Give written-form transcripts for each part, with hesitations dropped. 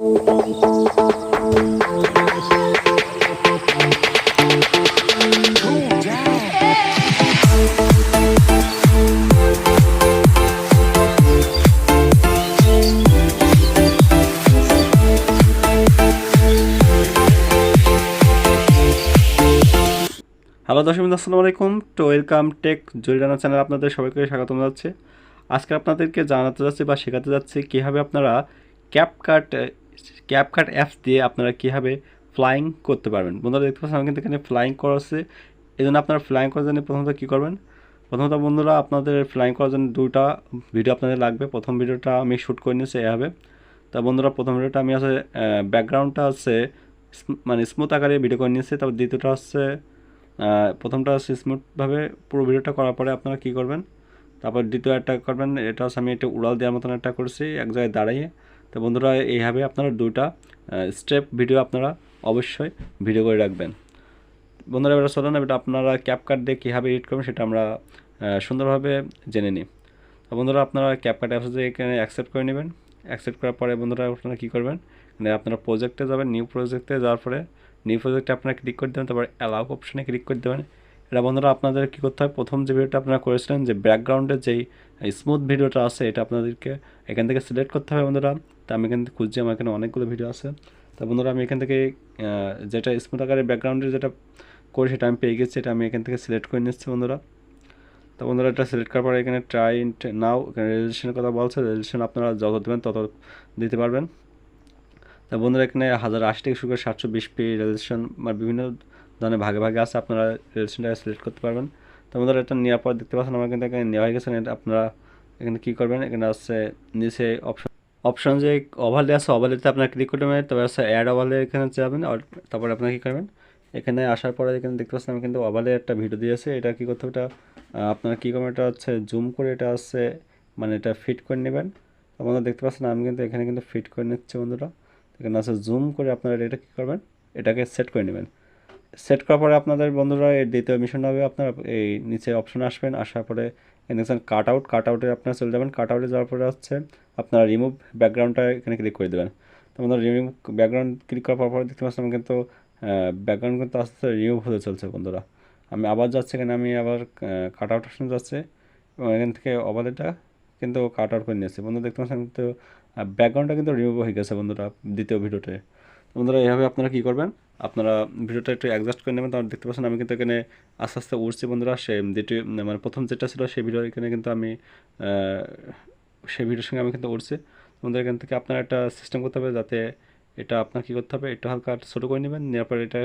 Hello দর্শক বন্ধু, আসসালামু আলাইকুম। তো ওয়েলকাম টেক জুরিডানা চ্যানেল, আপনাদের সবাইকে স্বাগতম জানাচ্ছি। আজকে আপনাদেরকে জানাতে যাচ্ছি বা শেখাতে যাচ্ছি কীভাবে আপনারা ক্যাপকাট অ্যাপস দিয়ে আপনারা কীভাবে ফ্লাইং করতে পারবেন। বন্ধুরা দেখতে পাচ্ছেন আমি কিন্তু এখানে ফ্লাইং করা আছে। এই জন্য আপনারা ফ্লাইং করার জন্য প্রথমত কী করবেন, প্রথমত বন্ধুরা আপনাদের ফ্লাইং করার জন্য দুটা ভিডিও আপনাদের লাগবে। প্রথম ভিডিওটা আমি শ্যুট করে নিয়েছি এভাবে। তা বন্ধুরা প্রথম ভিডিওটা আমি আছে ব্যাকগ্রাউন্ডটা আছে মানে স্মুথ আকারে ভিডিও করে নিয়েছি। তারপর দ্বিতীয়টা হচ্ছে প্রথমটা হচ্ছে স্মুথভাবে পুরো ভিডিওটা করার পরে আপনারা কী করবেন, তারপর দ্বিতীয় একটা করবেন। এটা হচ্ছে আমি একটা উড়াল দেওয়ার মতন একটা করছি এক জায়গায় দাঁড়িয়ে। তো বন্ধুরা এইভাবে আপনারা দুটা স্টেপ ভিডিও আপনারা অবশ্যই ভিডিও করে রাখবেন। বন্ধুরা এবার চলুন এটা আপনারা ক্যাপকাট দিয়ে কীভাবে এডিট করবেন সেটা আমরা সুন্দরভাবে জেনে নিই। তো বন্ধুরা আপনারা ক্যাপকাট অ্যাপস দিয়ে এখানে অ্যাকসেপ্ট করে নেবেন। অ্যাকসেপ্ট করার পরে বন্ধুরা আপনারা কী করবেন, মানে আপনারা প্রজেক্টে যাবেন, নিউ প্রজেক্টে যাওয়ার পরে নিউ প্রজেক্টে আপনারা ক্লিক করে দেবেন, তারপর অ্যালাউ অপশনে ক্লিক করে দেবেন। এটা বন্ধুরা আপনাদের কী করতে হয়, প্রথম যে ভিডিওটা আপনারা করেছিলেন যে ব্যাকগ্রাউন্ডের যেই স্মুথ ভিডিওটা আছে এটা আপনাদেরকে এখান থেকে সিলেক্ট করতে হবে বন্ধুরা। তো আমি এখান থেকে খুঁজছি, আমার এখানে অনেকগুলো ভিডিও আছে। তো বন্ধুরা আমি এখান থেকে যেটা স্মুথ আকারে ব্যাকগ্রাউন্ডের যেটা করি সেটা আমি পেয়ে গেছি, এটা আমি এখান থেকে সিলেক্ট করে নিচ্ছি বন্ধুরা। তো বন্ধুরা এটা সিলেক্ট করার পরে এখানে ট্রাই নাও এখানে রেজুলেশনের কথা বলছে, রেজুলেশন আপনারা যত দেবেন তত দিতে পারবেন। তা বন্ধুরা এখানে 1080 থেকে শুরু করে 720p রেজুলেশন বা বিভিন্ন ধরনের ভাগে ভাগে আছে, আপনারা রেজুলেশনটা সিলেক্ট করতে পারবেন। তো বন্ধুরা এটা নেওয়ার পর দেখতে পাচ্ছেন আমার কিন্তু এখানে নেওয়া হয়ে গেছে। এটা আপনারা এখানে কী করবেন, এখানে আছে নিচে অপশন যে ওভারলে আছে, ওভারলেতে আপনারা ক্লিক করতে পারেন। তারপর আছে অ্যাড ওভারলে, এখানে যাবেন। তারপরে আপনারা কী করবেন, এখানে আসার পরে এখানে দেখতে পাচ্ছেন আমি কিন্তু ওভারলে একটা ভিডিও দিয়েছি। এটা কী করতে হবে, এটা আপনারা কী করবেন, এটা হচ্ছে জুম করে এটা হচ্ছে মানে এটা ফিট করে নেবেন। আপনারা দেখতে পাচ্ছেন আমি কিন্তু এখানে কিন্তু ফিট করে নিচ্ছি বন্ধুরা। এখানে আছে জুম করে আপনারা এটা কী করবেন, এটাকে সেট করে নেবেন। সেট করার পরে আপনাদের বন্ধুরা এর দ্বিতীয় মিশন হবে, আপনারা এই নিচে অপশন আসবেন, আসার পরে দেখছেন কাট আউটে আপনারা চলে যাবেন। কাট আউটে যাওয়ার পরে হচ্ছে আপনারা রিমুভ ব্যাকগ্রাউন্ডটা এখানে ক্লিক করে দেবেন। তো বন্ধুরা রিমুভ ব্যাকগ্রাউন্ড ক্লিক করার পরে দেখতে পাচ্ছেন কিন্তু ব্যাকগ্রাউন্ড কিন্তু আস্তে আস্তে রিমুভ হতে চলছে বন্ধুরা। আমি আবার যাচ্ছি, এখানে আমি আবার কাট আউট অপশন যাচ্ছে এবং এখান থেকে ওভারলেটা কিন্তু কাট আউট করে নিয়েছি বন্ধুরা। দেখতে পাচ্ছেন কিন্তু ব্যাকগ্রাউন্ডটা কিন্তু রিমুভ হয়ে গেছে বন্ধুরা দ্বিতীয় ভিডিওতে। বন্ধুরা এইভাবে আপনারা কী করবেন, আপনারা ভিডিওটা একটু অ্যাডজাস্ট করে নেবেন। তাহলে দেখতে পাচ্ছেন আমি কিন্তু এখানে আস্তে আস্তে উঠছি বন্ধুরা। সে দ্বিতীয় মানে প্রথম যেটা ছিল সেই ভিডিও এখানে কিন্তু আমি সেই ভিডিওর সঙ্গে আমি কিন্তু উঠছি বন্ধুরা। এখান থেকে আপনার একটা সিস্টেম করতে হবে যাতে এটা আপনার কী করতে হবে, একটু হালকা ছোটো করে নেবেন, নেওয়ার পরে এটা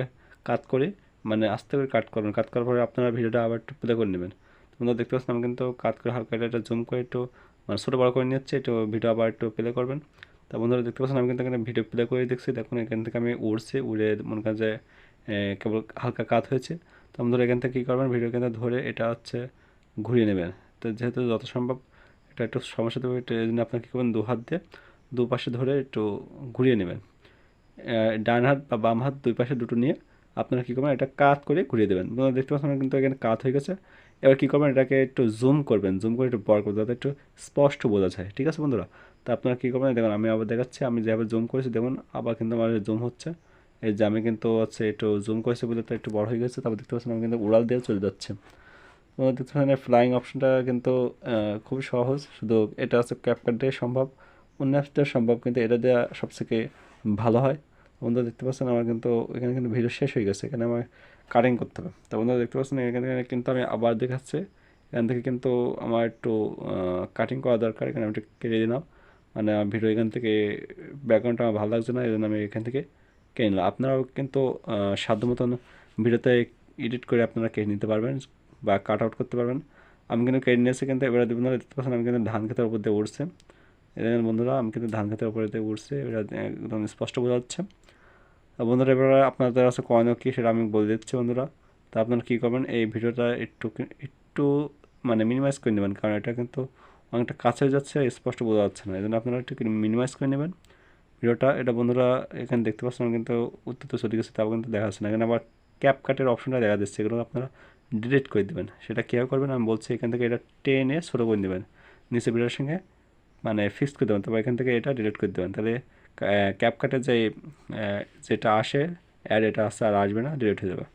কাট করে মানে আস্তে করে কাট করবেন। কাট করার পরে আপনারা ভিডিওটা আবার একটু প্লে করে নেবেন। বন্ধুরা দেখতে পাচ্ছেন আমি কিন্তু কাট করে হালকা এটা জুম করে একটু মানে ছোটো বড়ো করে নিচ্ছে, একটু ভিডিও আবার একটু প্লে করবেন। তা বন্ধুরা দেখতে পাচ্ছেন আমি কিন্তু এখানে ভিডিও প্লে করে দেখছি, দেখুন এখান থেকে আমি উড়ছি, উড়ে মনে করেন যে কেবল হালকা কাত হয়েছে। তো বন্ধুরা এখান থেকে কী করবেন, ভিডিও কিন্তু ধরে এটা হচ্ছে ঘুরিয়ে নেবেন। তো যেহেতু যত সম্ভব এটা একটু সমস্যা দেবে, এটা এই জন্য আপনার কী করবেন, দু হাত দিয়ে দুপাশে ধরে একটু ঘুরিয়ে নেবেন। ডান হাত বা বাম হাত দুই পাশে দুটো নিয়ে আপনারা কী করবেন, এটা কাত করে ঘুরিয়ে দেবেন। বন্ধুরা দেখতে পাচ্ছেন কিন্তু এখানে কাত হয়ে গেছে। এবার কী করবেন, এটাকে একটু জুম করবেন, জুম করে একটু বড় করবেন যাতে একটু স্পষ্ট বোঝা যায়। ঠিক আছে বন্ধুরা, তো আপনারা কী করবেন, দেখুন আমি আবার দেখাচ্ছি, আমি যেভাবে জুম করেছি দেখুন আবার কিন্তু আমার জুম হচ্ছে। এই যে আমি কিন্তু হচ্ছে একটু জুম করেছি বলে তো একটু বড় হয়ে গেছে। তারপর দেখতে পাচ্ছেন আমি কিন্তু উড়াল দিয়ে চলে যাচ্ছে। তোমরা দেখতে পাচ্ছেন ফ্লাইং অপশনটা কিন্তু খুবই সহজ, শুধু এটা হচ্ছে ক্যাপকাট দিয়ে সম্ভব, অন্য অ্যাপস দিয়ে সম্ভব, কিন্তু এটা দেওয়া সবথেকে ভালো হয়। বন্ধুরা দেখতে পাচ্ছেন আমার কিন্তু এখানে কিন্তু ভিডিও শেষ হয়ে গেছে, এখানে আমার কাটিং করতে হবে। তো বন্ধুরা দেখতে পাচ্ছেন এখানে কিন্তু আমি আবার দেখাচ্ছি, এখান থেকে কিন্তু আমার একটু কাটিং করা দরকার। এখানে আমি একটু কেটে দিলাম, মানে ভিডিও এখান থেকে ব্যাকগ্রাউন্ডটা আমার ভালো লাগছে না, এই জন্য আমি এখান থেকে কেটে নিলাম। আপনারাও কিন্তু সাধ্য মতন ভিডিওতে এডিট করে আপনারা কেটে নিতে পারবেন বা কাট আউট করতে পারবেন। আমি কিন্তু কেটে নিয়েছি, কিন্তু এবারে বন্ধুরা দেখতে পাচ্ছেন আমি কিন্তু ধান খেতের উপর দিয়ে উঠছে। দেখেন বন্ধুরা আমি কিন্তু ধান খেতের উপরে দিয়ে উঠছে, এটা একদম স্পষ্ট বোঝা যাচ্ছে। বন্ধুরা এবারে আপনাদের কাছে করণীয় কী সেটা আমি বলে দিচ্ছি বন্ধুরা। তা আপনারা কী করবেন, এই ভিডিওটা একটু মানে মিনিমাইজ করে নেবেন, কারণ এটা কিন্তু অনেকটা কাছে যাচ্ছে, স্পষ্ট বোঝা যাচ্ছে না, এই জন্য আপনারা একটু মিনিমাইজ করে নেবেন ভিডিওটা। এটা বন্ধুরা এখানে দেখতে পাচ্ছেন কিন্তু উত্তর চলে গেছে, তাও কিন্তু দেখা যাচ্ছে না। এখানে আবার ক্যাপকাটের অপশনটা দেখা যাচ্ছে, এগুলো আপনারা ডিলিট করে দেবেন। সেটা কীভাবে করবেন আমি বলছি, এখান থেকে এটা টেনে ছোটো করে দেবেন, নিচে ভিডিওর সঙ্গে মানে ফিক্স করে দেবেন, তবে এখান থেকে এটা ডিলিট করে দেবেন, তাহলে ক্যাপকাটে যেটা আসে অ্যাড এটা আসছে আর আসবে না, ডিলিট হয়ে যাবে।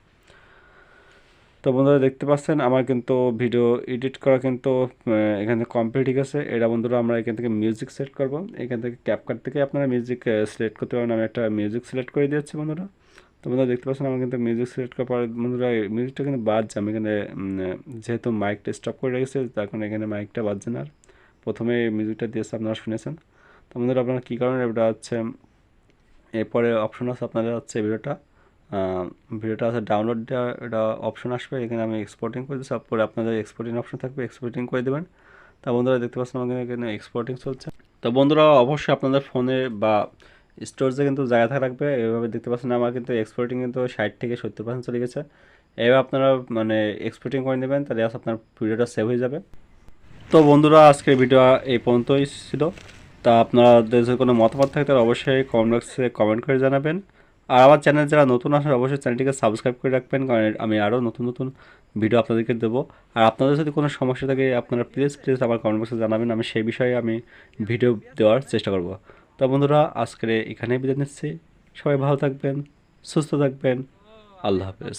তো বন্ধুরা দেখতে পাচ্ছেন আমার কিন্তু ভিডিও এডিট করা কিন্তু এখানে কমপ্লিট হয়ে গেছে। এটা বন্ধুরা আমরা এখান থেকে মিউজিক সিলেক্ট করব, এখান থেকে ক্যাপকাট থেকে আপনারা মিউজিক সিলেক্ট করতে পারেন। আমি একটা মিউজিক সিলেক্ট করে দিয়েছি বন্ধুরা। তো বন্ধুরা দেখতে পাচ্ছেন আমার কিন্তু মিউজিক সিলেক্ট করার পর বন্ধুরা মিউজিকটা কিন্তু বাজছে। আমি এখানে যেহেতু মাইকটা স্টপ করে রেখেছি তার কারণে এখানে মাইকটা বাজছে না। আর প্রথমে মিউজিকটা দিয়েছে আপনারা শুনেছেন। তো বন্ধুরা আপনারা কী করেন, এটা হচ্ছে এরপরে অপশন আছে আপনাদের হচ্ছে ভিডিওটা আছে ডাউনলোড দেওয়া, এটা অপশন আসবে। এখানে আমি এক্সপোর্টিং করে দিচ্ছি, পরে আপনাদের এক্সপোর্টিং অপশন থাকবে, এক্সপোর্টিং করে দেবেন। তা বন্ধুরা দেখতে পাচ্ছেন আমাদের এখানে এক্সপোর্টিং চলছে। তো বন্ধুরা অবশ্যই আপনাদের ফোনে বা স্টোরেজে কিন্তু জায়গা থাকা রাখবে। এভাবে দেখতে পাচ্ছেন আমার কিন্তু এক্সপোর্টিং কিন্তু 60 থেকে 70% চলে গেছে। এভাবে আপনারা এক্সপোর্টিং করে নেবেন, তাহলে আপনার ভিডিওটা সেভ হয়ে যাবে। তো বন্ধুরা আজকের ভিডিও এই পর্যন্তই ছিল। তা আপনাদের যদি কোনো মতামত থাকে তাহলে অবশ্যই কমেন্ট বক্সে কমেন্ট করে জানাবেন। আর আমার চ্যানেল যারা নতুন আসেন অবশ্যই চ্যানেলটিকে সাবস্ক্রাইব করে রাখবেন, কারণ আমি আরও নতুন নতুন ভিডিও আপনাদেরকে দেবো। আর আপনাদের যদি কোনো সমস্যা থাকে আপনারা প্লিজ আমার কমেন্ট বক্সে জানাবেন, আমি সেই বিষয়ে ভিডিও দেওয়ার চেষ্টা করব। তো বন্ধুরা আজকের এখানেই বিদায় নিচ্ছি। সবাই ভালো থাকবেন, সুস্থ থাকবেন, আল্লাহ হাফেজ।